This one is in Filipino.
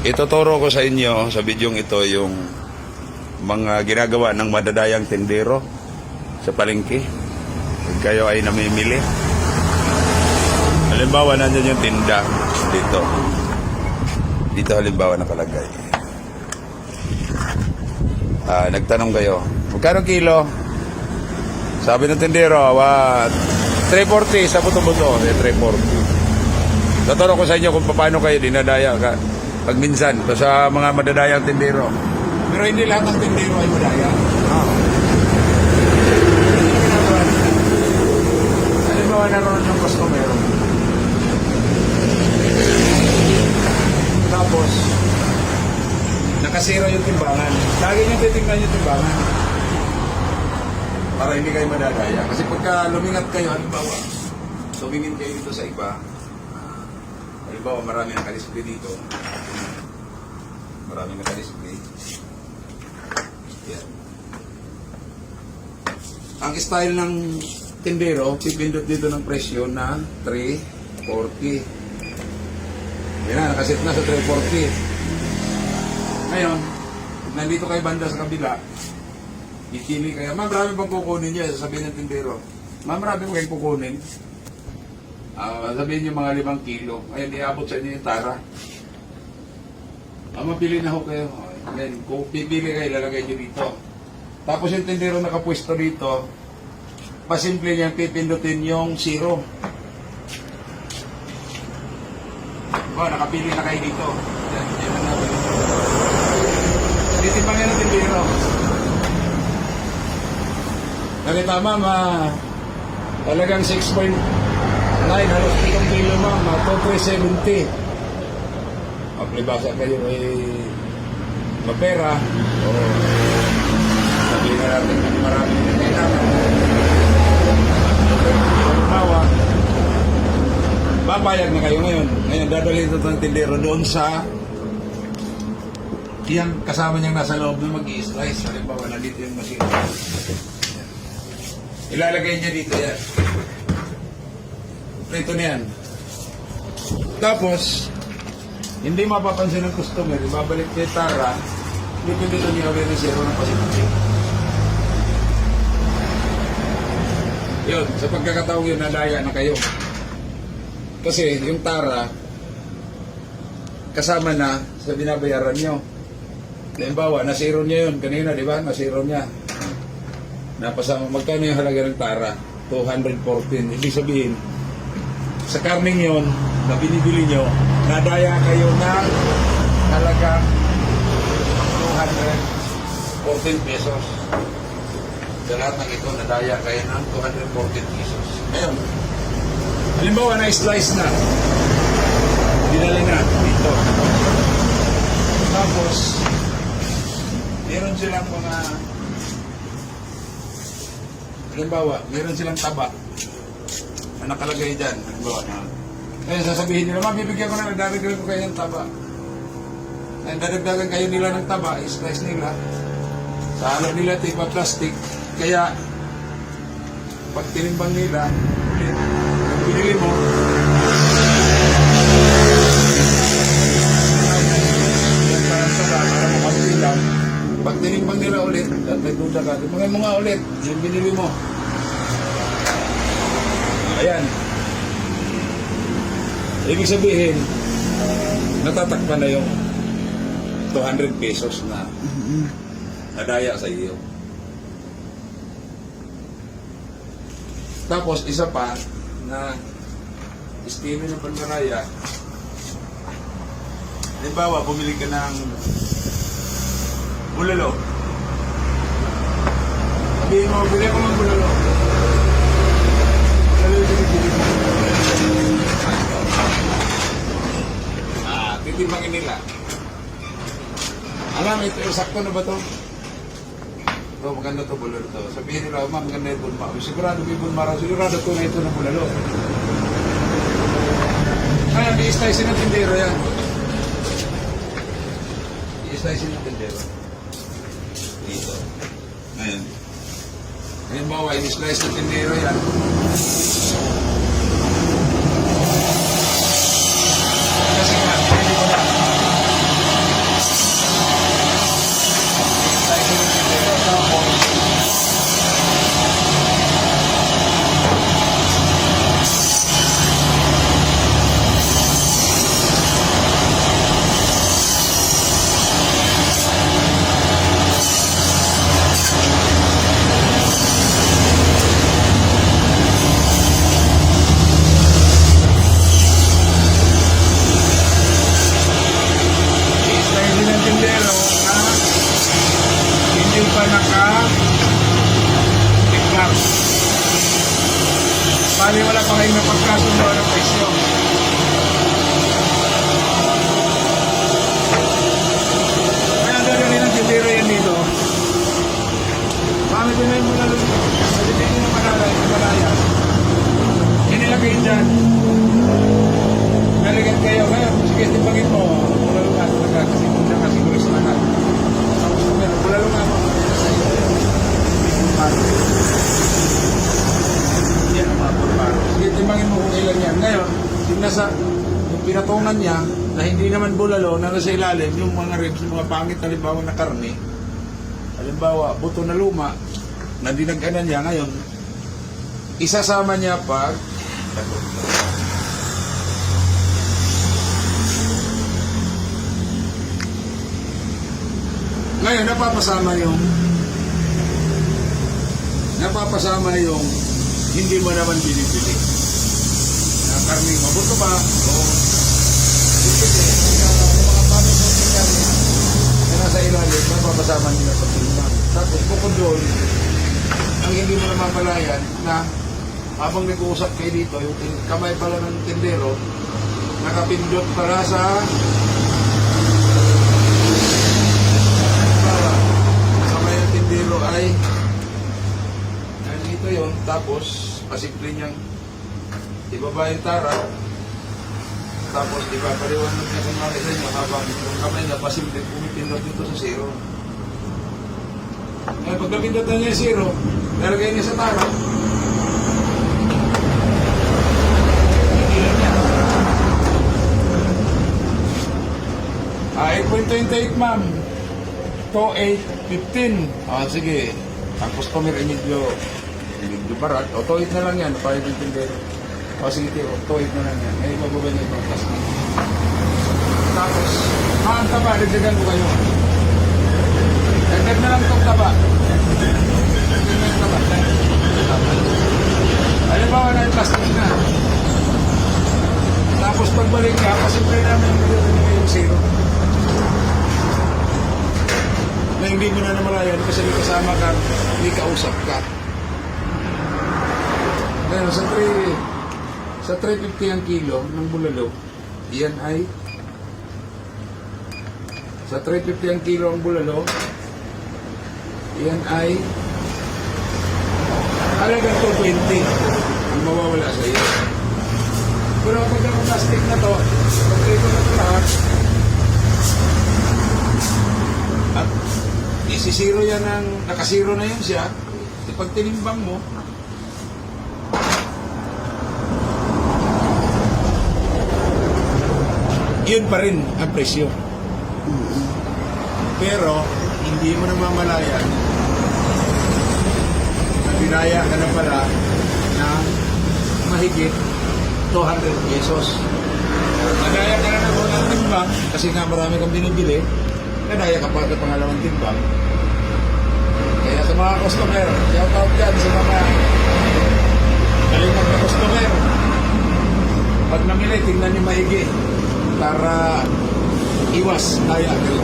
Ituturo ko sa inyo sa bidyong ito yung mga ginagawa ng madadayang tindero sa palengke. Kung kayo ay namimili. Halimbawa, nandyan yung tinda dito. Dito halimbawa nakalagay. Nagtanong kayo, magkano kilo? Sabi ng tindero, 340 sa buto-buto. 340. Tuturo ko sa inyo kung paano kayo dinadaya pag minsan sa mga madadayang tindero. Pero hindi lahat ng tindero ay madaya. Halimbawa naroon ng customer. Tapos, nakasira yung timbangan. Lagi nyo titingnan yung timbangan. Para hindi kayo madadaya. Kasi pagka lumingat kayo, halimbawa, tumingin kayo dito sa iba, halimbawa marami nakadisplay dito. Marami nakadisplay. Yan. Ang style ng tindero, pipindot dito ng presyo na 340. Yan na, nakasit na sa 340. Ngayon, nandito kayo banda sa kabila, ikili kayo, ma'am, marami bang kukunin niya? Sasabihin ng tindero, ma'am, marami bang kayong kukunin? Sabihin niyo mga 5 kilo. Ngayon, iabot sa inyo yung tara. Mapili na ho kayo. Ngayon, kung pipili kayo, lalagay niyo dito. Tapos yung tindero nakapwesto dito, pasimple niya, pipindutin yung 0. Nakapili na kayo dito. Yan lang natin. Titimbang yan ang tindero. Nakita ma'am, talagang 6.9, halos 3 kilo ma'am, 2,370. Maglibasa kayo mapera o sabihin na natin na marami na kailangan. Halimbawa, papayag na kayo ngayon. Ngayon, dadalhin ito ng tindero doon sa yan, kasama niyang nasa loob na mag-i-slice. Halimbawa, nandito yung machine. Ilalagay niya dito yan. Ito na yan. Tapos, hindi mapapansin ng customer, ibabalik kay Tara, hindi dito niya ulit ng 0 ng pasimple. Yun, sa pagkakataong yun, nadaya na kayo. Kasi yung Tara, kasama na sa binabayaran nyo. Halimbawa, na-0 niya yun. Kanina, di ba? Na-0 niya. Napasama, magkano yung halaga ng Tara? 214. Ibig sabihin, sa karning yun, na binibili nyo, nadaya kayo ng halagang 214 pesos. Sa lahat ng ito, nadaya kayo ng 214 pesos. Ngayon, halimbawa na-slice na, dinali na dito. Tapos, meron silang mga, halimbawa, meron silang taba na nakalagay dyan. Halimbawa na, ngayon sasabihin nila, mabibigyan ko na, dadagdagan ko kayo ng taba. Ngayon dadagdagan kayo nila ng taba, i-slice nila. Sa halo nila, tipa plastic. Kaya, pag tinimbang nila, pag binili mo, pag tinimbang nila ulit, at may duda ka, tumagay mo nga ulit, yung binili mo. Ayan. Ibig sabihin, natatakpan na yung 200 pesos na nadaya sa iyo. Tapos, isa pa na estilo ng pandaraya, halimbawa, bumili ka ng bulalo. Sabihin mo, bili ako ng bulalo. Bulalo yung binibili mo. Titimbangin nila. Alam, ito, sakto na ba ito? Ito, maganda ito, bulalo ito. Sabihin nila, ma'am, maganda yung bulma. Sigurado may bulma. Sigurado ito na ito na bulalo. Kaya, i-slice ng tindero yan. I-slice ng tindero. Dito. Ngayon. Ngayon bawa, i-slice ng tindero yan. Kasi nga, pwede ko na. yung napagkasundo ng presyo. Kaya ang gagawin ng tindero yan dito. Pamit yun na yung mula lulito. Kasi din yung malaya. Inilagay dyan. Naligat kayo. Ngayon, sige, timbangin mo. Mula lunga. Kasi muna kasi gulis na na. Tapos kung meron, mula lunga mo. Yan ang mga pulparo. Sige, timbangin mo kung ilan yan. Ngayon, yung pinatungan niya, na hindi naman bulalo, na nasa ilalim, yung mga ribs, yung mga pangit na halimbawa na karne, halimbawa, buto na luma, na dinaganan niya ngayon, isasama niya pag ngayon, napapasama yung hindi mo naman binibili na karne mo. Buto ba? Oo. Mga pangit na karne na nasa ilalim, napapasama nila sa timbang. Tapos, bukod doon, ang hindi mo namamalayan na habang nag-uusap kayo dito, yung kamay pala ng tindero, nakapindot pala sa kamay ng tindero ay nandito yun, tapos pasimple niyang ibaba yung tara, tapos ipapaliwanag niya kung mga isa niya habang yung kamay niya pasimple pumipindot dito sa zero. Ngayon, pag napindot na niya yung zero, nalagay niya sa tara, 8.28 ma'am. To 8.15. Sige. Ang customer ay medyo barat. O, to 8 na lang yan. Para yung tindero. Sige, to 8 na lang yan. Ngayon, mababa niya ito. Tapos, ang taba, dagdagan ko kayo. Dagdag na lang itong taba. Dagdag na yung taba. Halimbawa na yung plastic na. Tapos pagbalik ka, pasimple namin yung zero. Na hindi mo na namalayan kasi may kasama ka, may kausap ka. Ngayon, sa 350 ang kilo ng bulalo, yan ay sa 350 ang kilo ang bulalo, yan ay halagang 220 ang mawawala sa iyo. Pero pag ang plastic na to, pag-trito na ito lahat, at isisiro yan ng, nakasiro na yun siya, pag tinimbang mo, yun pa rin ang presyo. Pero, hindi mo namamalayan na binaya ka na pala ng mahigit 200 pesos. Nadaya ka na ng unang timbang, kasi nga marami kang binibili, nadaya ka pa sa pangalawang timbang. Kaya sa mga customer, shout out dyan sa mga kalimag na customer. Pag namili, tingnan niyo maigi para iwas daya kayo.